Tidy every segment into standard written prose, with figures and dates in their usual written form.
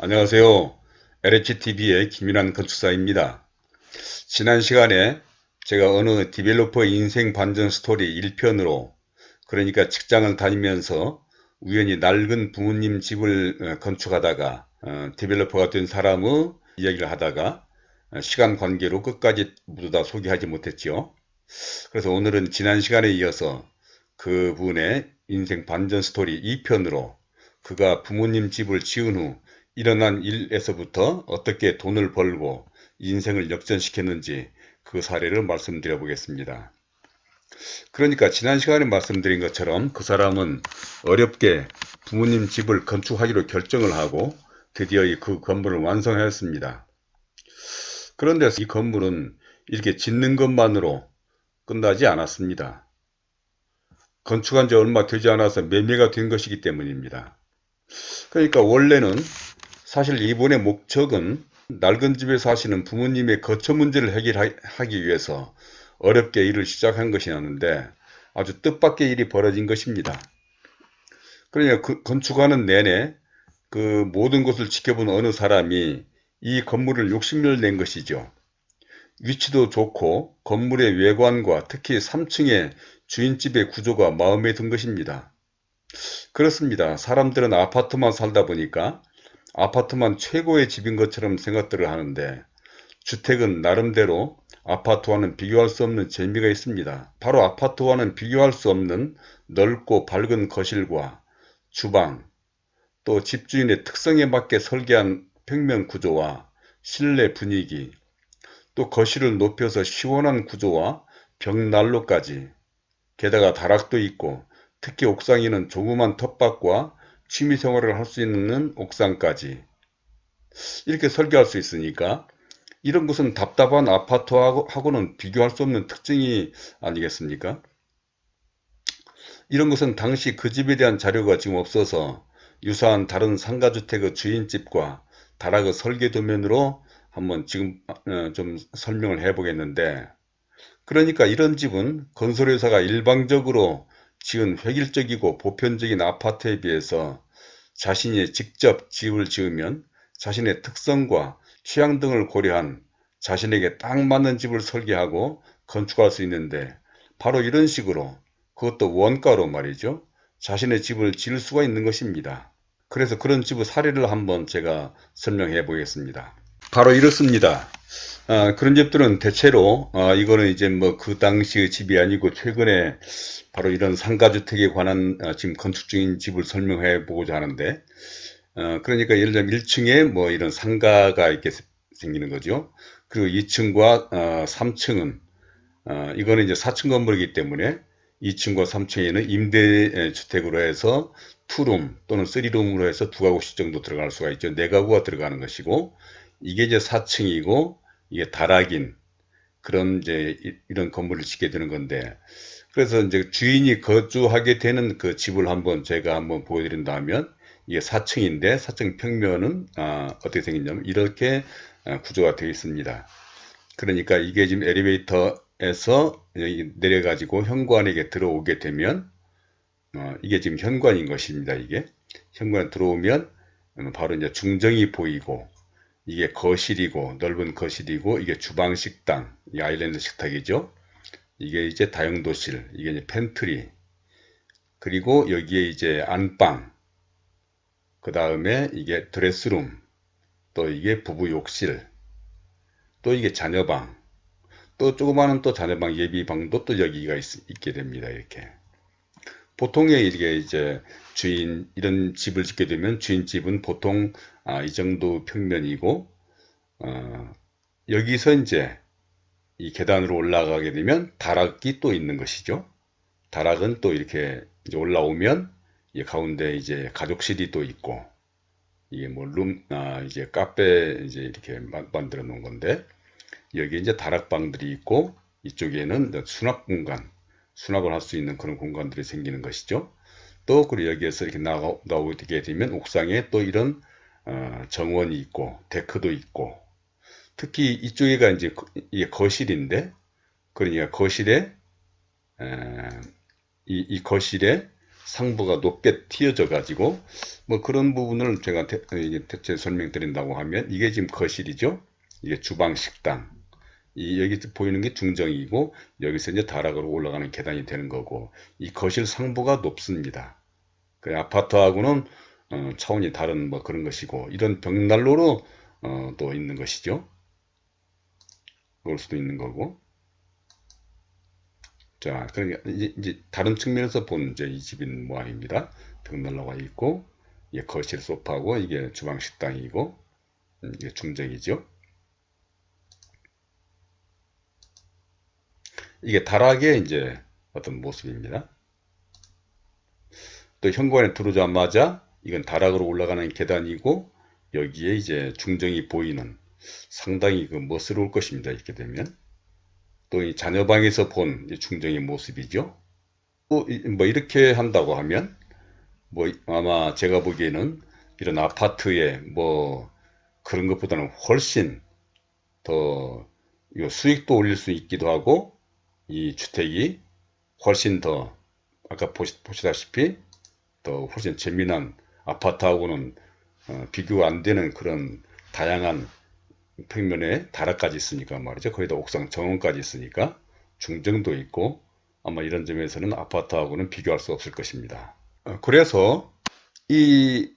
안녕하세요. LHTV의 김윤환 건축사입니다. 지난 시간에 제가 어느 디벨로퍼 인생 반전 스토리 1편으로, 그러니까 직장을 다니면서 우연히 낡은 부모님 집을 건축하다가 디벨로퍼가 된 사람의 이야기를 하다가 시간 관계로 끝까지 모두 다 소개하지 못했죠. 그래서 오늘은 지난 시간에 이어서 그 분의 인생 반전 스토리 2편으로 그가 부모님 집을 지은 후 일어난 일에서부터 어떻게 돈을 벌고 인생을 역전시켰는지 그 사례를 말씀드려 보겠습니다. 그러니까 지난 시간에 말씀드린 것처럼 그 사람은 어렵게 부모님 집을 건축하기로 결정을 하고 드디어 그 건물을 완성하였습니다. 그런데 이 건물은 이렇게 짓는 것만으로 끝나지 않았습니다. 건축한 지 얼마 되지 않아서 매매가 된 것이기 때문입니다. 그러니까 원래는 사실 이분의 목적은 낡은 집에 사시는 부모님의 거처 문제를 해결하기 위해서 어렵게 일을 시작한 것이었는데 아주 뜻밖의 일이 벌어진 것입니다. 그러니까 건축하는 내내 그 모든 것을 지켜본 어느 사람이 이 건물을 욕심을 낸 것이죠. 위치도 좋고 건물의 외관과 특히 3층의 주인집의 구조가 마음에 든 것입니다. 그렇습니다. 사람들은 아파트만 살다 보니까 아파트만 최고의 집인 것처럼 생각들을 하는데 주택은 나름대로 아파트와는 비교할 수 없는 재미가 있습니다. 바로 아파트와는 비교할 수 없는 넓고 밝은 거실과 주방, 또 집주인의 특성에 맞게 설계한 평면 구조와 실내 분위기, 또 거실을 높여서 시원한 구조와 벽난로까지, 게다가 다락도 있고 특히 옥상에는 조그만 텃밭과 취미 생활을 할 수 있는 옥상까지 이렇게 설계할 수 있으니까 이런 것은 답답한 아파트하고는 비교할 수 없는 특징이 아니겠습니까? 이런 것은 당시 그 집에 대한 자료가 지금 없어서 유사한 다른 상가주택의 주인집과 다락의 설계 도면으로 한번 지금 좀 설명을 해 보겠는데, 그러니까 이런 집은 건설회사가 일방적으로 지은 획일적이고 보편적인 아파트에 비해서 자신이 직접 집을 지으면 자신의 특성과 취향 등을 고려한 자신에게 딱 맞는 집을 설계하고 건축할 수 있는데, 바로 이런 식으로, 그것도 원가로 말이죠, 자신의 집을 지을 수가 있는 것입니다. 그래서 그런 집의 사례를 한번 제가 설명해 보겠습니다. 바로 이렇습니다. 그런 집들은 대체로 이거는 이제 뭐 그 당시의 집이 아니고 최근에 바로 이런 상가주택에 관한 지금 건축 중인 집을 설명해 보고자 하는데, 그러니까 예를 들면 1층에 뭐 이런 상가가 이렇게 생기는 거죠. 그리고 2층과 3층은 이거는 이제 4층 건물이기 때문에 2층과 3층에는 임대주택으로 해서 투룸 또는 쓰리룸으로 해서 두 가구씩 정도 들어갈 수가 있죠. 네 가구가 들어가는 것이고, 이게 이제 4층이고 이게 다락인 그런 이제 이런 건물을 짓게 되는 건데, 그래서 이제 주인이 거주하게 되는 그 집을 한번 제가 한번 보여드린다면, 이게 4층인데 4층 평면은 어떻게 생겼냐면 이렇게 구조가 되어 있습니다. 그러니까 이게 지금 엘리베이터에서 내려가지고 현관에게 들어오게 되면 이게 지금 현관인 것입니다. 이게 현관에 들어오면 바로 이제 중정이 보이고, 이게 거실이고 넓은 거실이고, 이게 주방 식당, 이 아일랜드 식탁이죠. 이게 이제 다용도실, 이게 이제 팬트리, 그리고 여기에 이제 안방, 그 다음에 이게 드레스룸, 또 이게 부부 욕실, 또 이게 자녀방, 또 조그마한 또 자녀방 예비방도 또 여기가 있게 됩니다. 이렇게. 보통의 이게 이제 이런 집을 짓게 되면 주인집은 보통 이 정도 평면이고, 어, 여기서 이제 이 계단으로 올라가게 되면 다락이 또 있는 것이죠. 다락은 또 이렇게 이제 올라오면 이 가운데 이제 가족실이 또 있고, 이게 뭐 이제 카페 이제 이렇게 만들어 놓은 건데, 여기 이제 다락방들이 있고, 이쪽에는 수납 공간, 수납을 할 수 있는 그런 공간들이 생기는 것이죠. 또 그리고 여기에서 이렇게 나오게 되면 옥상에 또 이런 정원이 있고 데크도 있고, 특히 이쪽에가 이제 이게 거실인데, 그러니까 거실에 이 거실에 상부가 높게 튀어져 가지고 뭐 그런 부분을 제가 대체 설명드린다고 하면 이게 지금 거실이죠. 이게 주방 식당. 여기 보이는 게 중정이고 여기서 이제 다락으로 올라가는 계단이 되는 거고 이 거실 상부가 높습니다. 그 아파트하고는 차원이 다른 뭐 그런 것이고 이런 벽난로로 또 있는 것이죠. 그럴 수도 있는 거고. 자, 그러니까 이제 다른 측면에서 본 이제 이 집인 모양입니다. 벽난로가 있고, 이게 거실 소파고, 이게 주방 식당이고, 이게 중정이죠. 이게 다락의 이제 어떤 모습입니다. 또 현관에 들어오자마자 이건 다락으로 올라가는 계단이고, 여기에 이제 중정이 보이는 상당히 그 멋스러울 것입니다. 이렇게 되면. 또 이 자녀방에서 본 중정의 모습이죠. 또 뭐 이렇게 한다고 하면, 뭐 아마 제가 보기에는 이런 아파트에 뭐 그런 것보다는 훨씬 더 수익도 올릴 수 있기도 하고 이 주택이 훨씬 더 아까 보시다시피 더 훨씬 재미난 아파트하고는 비교가 안 되는 그런 다양한 평면에 다락까지 있으니까 말이죠. 거기다 옥상 정원까지 있으니까 중정도 있고 아마 이런 점에서는 아파트하고는 비교할 수 없을 것입니다. 그래서 이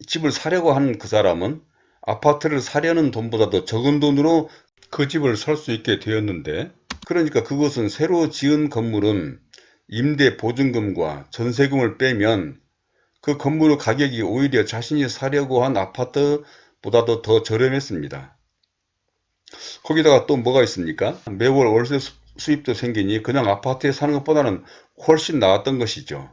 집을 사려고 하는 그 사람은 아파트를 사려는 돈보다도 적은 돈으로 그 집을 살 수 있게 되었는데, 그러니까 그것은 새로 지은 건물은 임대 보증금과 전세금을 빼면 그 건물의 가격이 오히려 자신이 사려고 한 아파트보다도 더 저렴했습니다. 거기다가 또 뭐가 있습니까? 매월 월세 수입도 생기니 그냥 아파트에 사는 것보다는 훨씬 나았던 것이죠.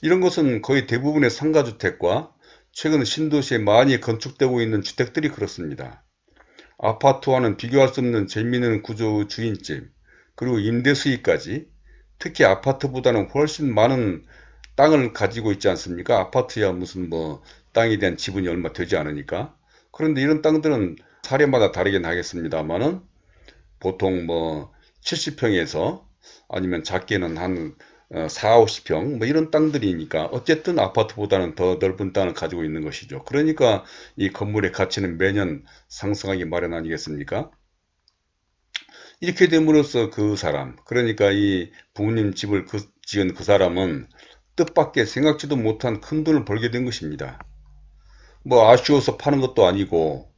이런 것은 거의 대부분의 상가주택과 최근 신도시에 많이 건축되고 있는 주택들이 그렇습니다. 아파트와는 비교할 수 없는 재미있는 구조의 주인집, 그리고 임대 수익까지, 특히 아파트보다는 훨씬 많은 땅을 가지고 있지 않습니까? 아파트야 무슨 뭐 땅에 대한 지분이 얼마 되지 않으니까. 그런데 이런 땅들은 사례마다 다르긴 하겠습니다만은 보통 뭐 70평에서 아니면 작게는 한 4, 50평 뭐 이런 땅들이니까 어쨌든 아파트보다는 더 넓은 땅을 가지고 있는 것이죠. 그러니까 이 건물의 가치는 매년 상승하기 마련 아니겠습니까? 이렇게 됨으로써 그 사람, 그러니까 이 부모님 집을 지은 그 사람은 뜻밖의 생각지도 못한 큰 돈을 벌게 된 것입니다. 뭐 아쉬워서 파는 것도 아니고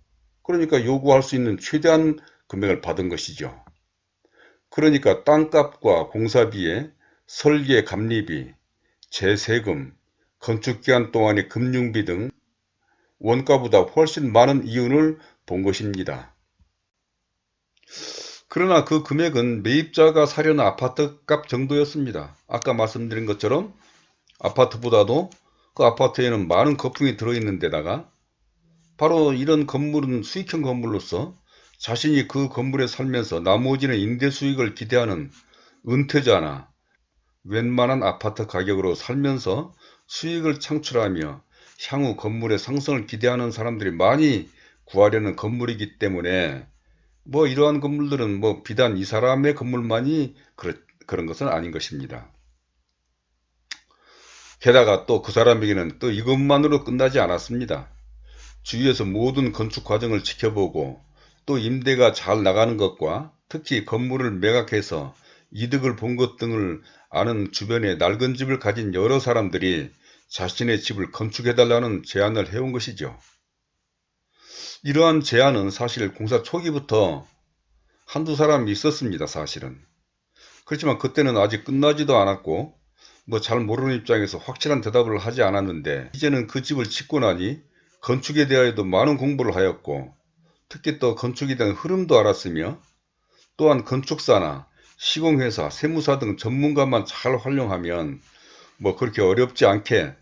그러니까 요구할 수 있는 최대한 금액을 받은 것이죠. 그러니까 땅값과 공사비에 설계 감리비, 재세금, 건축기간 동안의 금융비 등 원가보다 훨씬 많은 이윤을 본 것입니다. 그러나 그 금액은 매입자가 사려는 아파트 값 정도였습니다. 아까 말씀드린 것처럼 아파트보다도 그 아파트에는 많은 거품이 들어있는 데다가 바로 이런 건물은 수익형 건물로서 자신이 그 건물에 살면서 나머지는 임대 수익을 기대하는 은퇴자나 웬만한 아파트 가격으로 살면서 수익을 창출하며 향후 건물의 상승을 기대하는 사람들이 많이 구하려는 건물이기 때문에 뭐 이러한 건물들은 뭐 비단 이 사람의 건물만이 그런 것은 아닌 것입니다. 게다가 또 그 사람에게는 또 이것만으로 끝나지 않았습니다. 주위에서 모든 건축 과정을 지켜보고 또 임대가 잘 나가는 것과 특히 건물을 매각해서 이득을 본 것 등을 아는 주변에 낡은 집을 가진 여러 사람들이 자신의 집을 건축해달라는 제안을 해온 것이죠. 이러한 제안은 사실 공사 초기부터 한두 사람이 있었습니다, 사실은. 그렇지만 그때는 아직 끝나지도 않았고 뭐 잘 모르는 입장에서 확실한 대답을 하지 않았는데 이제는 그 집을 짓고 나니 건축에 대하여도 많은 공부를 하였고 특히 또 건축에 대한 흐름도 알았으며 또한 건축사나 시공회사, 세무사 등 전문가만 잘 활용하면 뭐 그렇게 어렵지 않게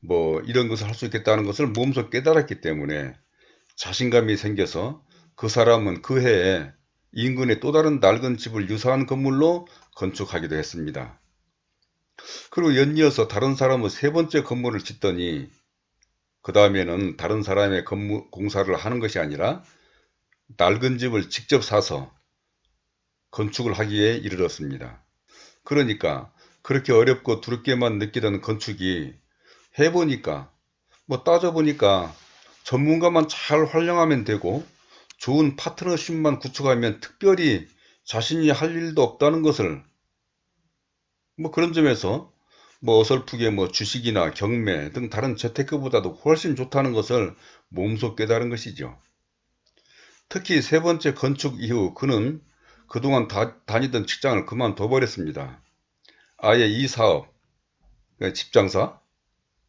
뭐 이런 것을 할 수 있겠다는 것을 몸소 깨달았기 때문에 자신감이 생겨서 그 사람은 그 해에 인근에 또 다른 낡은 집을 유사한 건물로 건축하기도 했습니다. 그리고 연이어서 다른 사람은 세 번째 건물을 짓더니 그 다음에는 다른 사람의 공사를 하는 것이 아니라 낡은 집을 직접 사서 건축을 하기에 이르렀습니다. 그러니까 그렇게 어렵고 두렵게만 느끼던 건축이 해보니까, 뭐 따져보니까 전문가만 잘 활용하면 되고 좋은 파트너십만 구축하면 특별히 자신이 할 일도 없다는 것을, 뭐 그런 점에서 뭐 어설프게 뭐 주식이나 경매 등 다른 재테크보다도 훨씬 좋다는 것을 몸소 깨달은 것이죠. 특히 세 번째 건축 이후 그는 그동안 다니던 직장을 그만둬 버렸습니다. 아예 이 사업, 그러니까 집장사,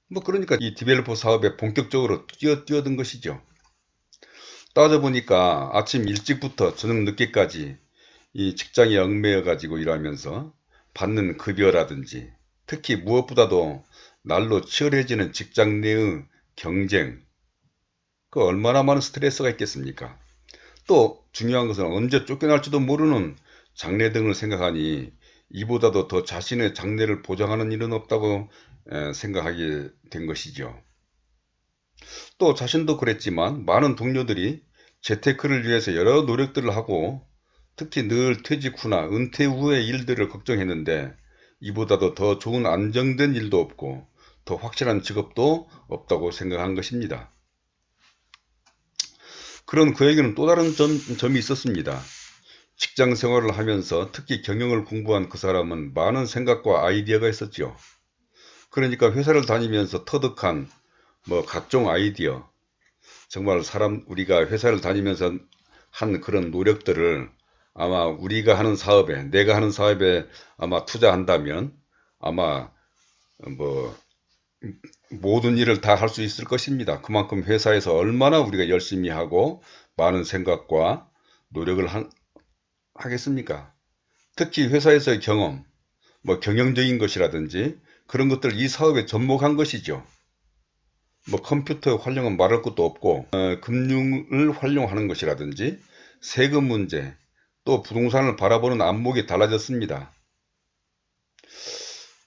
뭐 그러니까 이 디벨로퍼 사업에 본격적으로 뛰어든 것이죠. 따져보니까 아침 일찍부터 저녁 늦게까지 이 직장에 얽매여 가지고 일하면서 받는 급여라든지, 특히 무엇보다도 날로 치열해지는 직장 내의 경쟁, 그 얼마나 많은 스트레스가 있겠습니까? 또 중요한 것은 언제 쫓겨날지도 모르는 장래 등을 생각하니 이보다도 더 자신의 장래를 보장하는 일은 없다고 생각하게 된 것이죠. 또 자신도 그랬지만 많은 동료들이 재테크를 위해서 여러 노력들을 하고 특히 늘 퇴직 후나 은퇴 후의 일들을 걱정했는데 이보다도 더 좋은 안정된 일도 없고 더 확실한 직업도 없다고 생각한 것입니다. 그런 그에게는 또 다른 점이 있었습니다. 직장 생활을 하면서 특히 경영을 공부한 그 사람은 많은 생각과 아이디어가 있었죠. 그러니까 회사를 다니면서 터득한 뭐 각종 아이디어, 정말 우리가 회사를 다니면서 한 그런 노력들을 아마 우리가 하는 사업에, 내가 하는 사업에 아마 투자한다면 아마 뭐 모든 일을 다 할 수 있을 것입니다. 그만큼 회사에서 얼마나 우리가 열심히 하고 많은 생각과 노력을 하겠습니까? 특히 회사에서의 경험, 뭐 경영적인 것이라든지 그런 것들 이 사업에 접목한 것이죠. 뭐 컴퓨터 활용은 말할 것도 없고 금융을 활용하는 것이라든지 세금 문제, 또 부동산을 바라보는 안목이 달라졌습니다.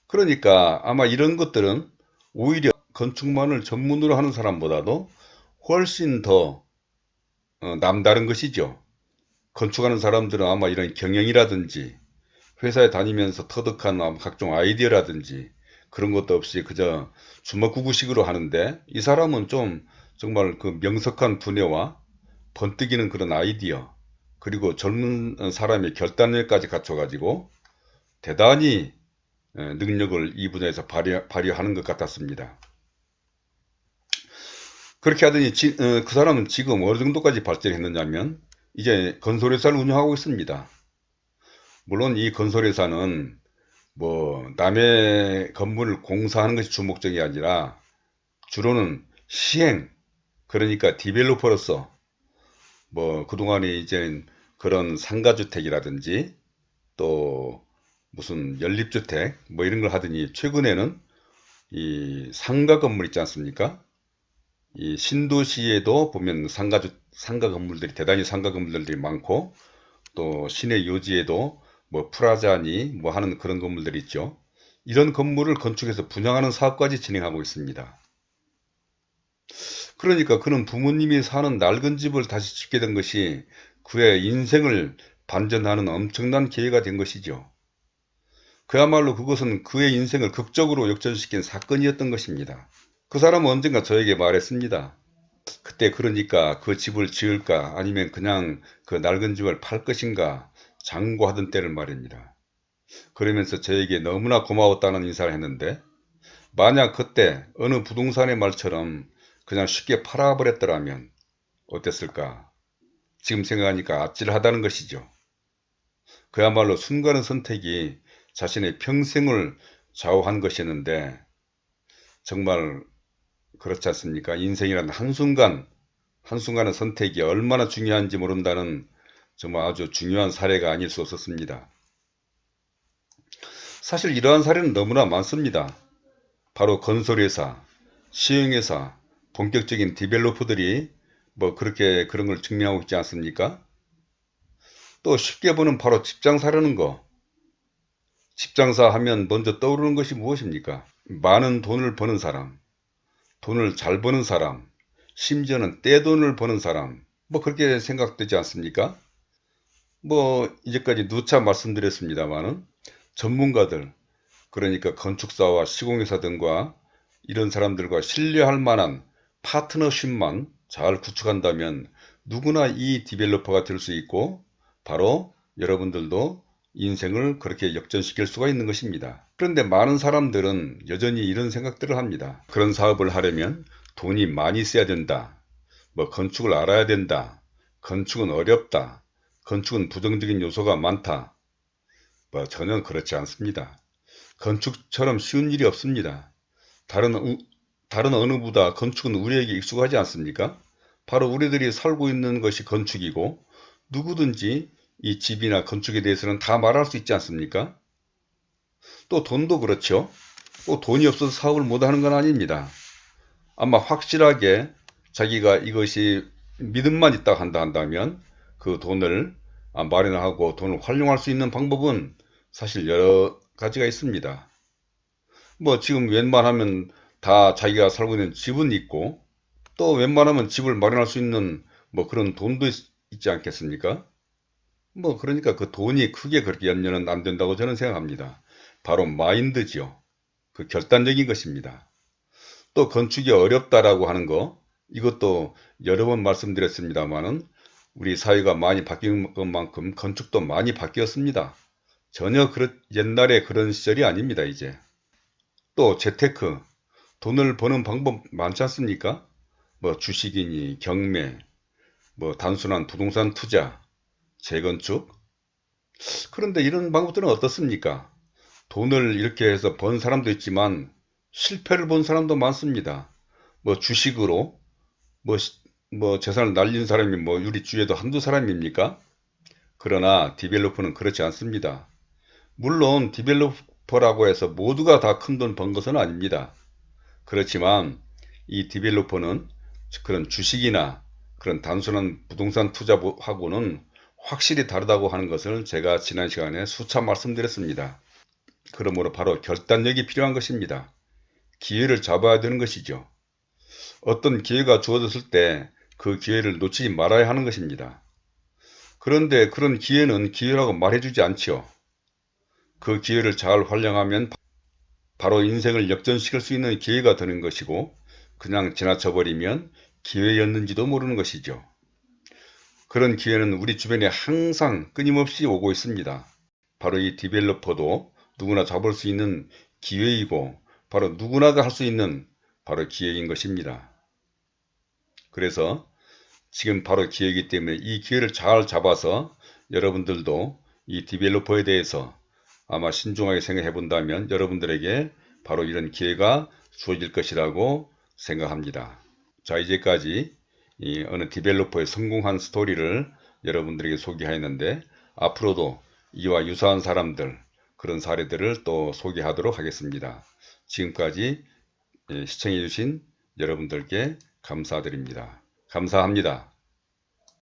그러니까 아마 이런 것들은 오히려 건축만을 전문으로 하는 사람보다도 훨씬 더 남다른 것이죠. 건축하는 사람들은 아마 이런 경영이라든지 회사에 다니면서 터득한 각종 아이디어라든지 그런 것도 없이 그저 주먹구구식으로 하는데 이 사람은 좀 정말 그 명석한 두뇌와 번뜩이는 그런 아이디어, 그리고 젊은 사람의 결단력까지 갖춰가지고 대단히 능력을 이 분야에서 발휘하는 것 같았습니다. 그렇게 하더니 그 사람은 지금 어느 정도까지 발전했느냐면 이제 건설회사를 운영하고 있습니다. 물론 이 건설회사는 뭐 남의 건물을 공사하는 것이 주목적이 아니라 주로는 시행, 그러니까 디벨로퍼로서 뭐 그동안에 이제 그런 상가주택이라든지 또 무슨 연립주택 뭐 이런 걸 하더니 최근에는 이 상가 건물 있지 않습니까? 이 신도시에도 보면 상가 건물들이 대단히 상가 건물들이 많고 또 시내 요지에도 뭐 프라자니 뭐 하는 그런 건물들이 있죠. 이런 건물을 건축해서 분양하는 사업까지 진행하고 있습니다. 그러니까 그는 부모님이 사는 낡은 집을 다시 짓게 된 것이 그의 인생을 반전하는 엄청난 기회가 된 것이죠. 그야말로 그것은 그의 인생을 극적으로 역전시킨 사건이었던 것입니다. 그 사람은 언젠가 저에게 말했습니다. 그때 그러니까 그 집을 지을까 아니면 그냥 그 낡은 집을 팔 것인가 장고하던 때를 말입니다. 그러면서 저에게 너무나 고마웠다는 인사를 했는데 만약 그때 어느 부동산의 말처럼 그냥 쉽게 팔아버렸더라면 어땠을까? 지금 생각하니까 아찔하다는 것이죠. 그야말로 순간의 선택이 자신의 평생을 좌우한 것이었는데 정말 그렇지 않습니까? 인생이란 한순간의 선택이 얼마나 중요한지 모른다는 정말 아주 중요한 사례가 아닐 수 없었습니다. 사실 이러한 사례는 너무나 많습니다. 바로 건설회사, 시행회사, 본격적인 디벨로퍼들이 뭐 그렇게 그런 걸 증명하고 있지 않습니까? 또 쉽게 보는 바로 집장사라는 거. 집장사 하면 먼저 떠오르는 것이 무엇입니까? 많은 돈을 버는 사람, 돈을 잘 버는 사람, 심지어는 떼돈을 버는 사람, 뭐 그렇게 생각되지 않습니까? 뭐 이제까지 누차 말씀드렸습니다만은 전문가들, 그러니까 건축사와 시공회사 등과 이런 사람들과 신뢰할 만한 파트너십만 잘 구축한다면 누구나 이 디벨로퍼가 될 수 있고 바로 여러분들도 인생을 그렇게 역전시킬 수가 있는 것입니다. 그런데 많은 사람들은 여전히 이런 생각들을 합니다. 그런 사업을 하려면 돈이 많이 써야 된다. 뭐 건축을 알아야 된다. 건축은 어렵다. 건축은 부정적인 요소가 많다. 뭐 전혀 그렇지 않습니다. 건축처럼 쉬운 일이 없습니다. 다른 어느보다 건축은 우리에게 익숙하지 않습니까? 바로 우리들이 살고 있는 것이 건축이고 누구든지 이 집이나 건축에 대해서는 다 말할 수 있지 않습니까? 또 돈도 그렇죠. 또 돈이 없어서 사업을 못하는 건 아닙니다. 아마 확실하게 자기가 이것이 믿음만 있다 한다면 그 돈을 마련하고 돈을 활용할 수 있는 방법은 사실 여러 가지가 있습니다. 뭐 지금 웬만하면 다 자기가 살고 있는 집은 있고 또 웬만하면 집을 마련할 수 있는 뭐 그런 돈도 있지 않겠습니까? 뭐 그러니까 그 돈이 크게 그렇게 염려는 안 된다고 저는 생각합니다. 바로 마인드지요. 그 결단적인 것입니다. 또 건축이 어렵다라고 하는 거 이것도 여러 번 말씀드렸습니다만은 우리 사회가 많이 바뀐 것만큼 건축도 많이 바뀌었습니다. 전혀 옛날에 그런 시절이 아닙니다, 이제. 또 재테크, 돈을 버는 방법 많지 않습니까? 뭐 주식이니 경매, 뭐 단순한 부동산 투자, 재건축. 그런데 이런 방법들은 어떻습니까? 돈을 이렇게 해서 번 사람도 있지만 실패를 본 사람도 많습니다. 뭐 주식으로 뭐, 뭐 재산을 날린 사람이 뭐 우리 주위에도 한두 사람입니까? 그러나 디벨로퍼는 그렇지 않습니다. 물론 디벨로퍼라고 해서 모두가 다 큰 돈 번 것은 아닙니다. 그렇지만 이 디벨로퍼는 그런 주식이나 그런 단순한 부동산 투자하고는 확실히 다르다고 하는 것을 제가 지난 시간에 수차 말씀드렸습니다. 그러므로 바로 결단력이 필요한 것입니다. 기회를 잡아야 되는 것이죠. 어떤 기회가 주어졌을 때 그 기회를 놓치지 말아야 하는 것입니다. 그런데 그런 기회는 기회라고 말해주지 않지요. 그 기회를 잘 활용하면 바로 인생을 역전시킬 수 있는 기회가 되는 것이고 그냥 지나쳐버리면 기회였는지도 모르는 것이죠. 그런 기회는 우리 주변에 항상 끊임없이 오고 있습니다. 바로 이 디벨로퍼도 누구나 잡을 수 있는 기회이고 바로 누구나가 할 수 있는 바로 기회인 것입니다. 그래서 지금 바로 기회이기 때문에 이 기회를 잘 잡아서 여러분들도 이 디벨로퍼에 대해서 아마 신중하게 생각해 본다면 여러분들에게 바로 이런 기회가 주어질 것이라고 생각합니다. 자, 이제까지 이 어느 디벨로퍼의 성공한 스토리를 여러분들에게 소개하였는데 앞으로도 이와 유사한 사람들 그런 사례들을 또 소개하도록 하겠습니다. 지금까지 시청해 주신 여러분들께 감사드립니다. 감사합니다.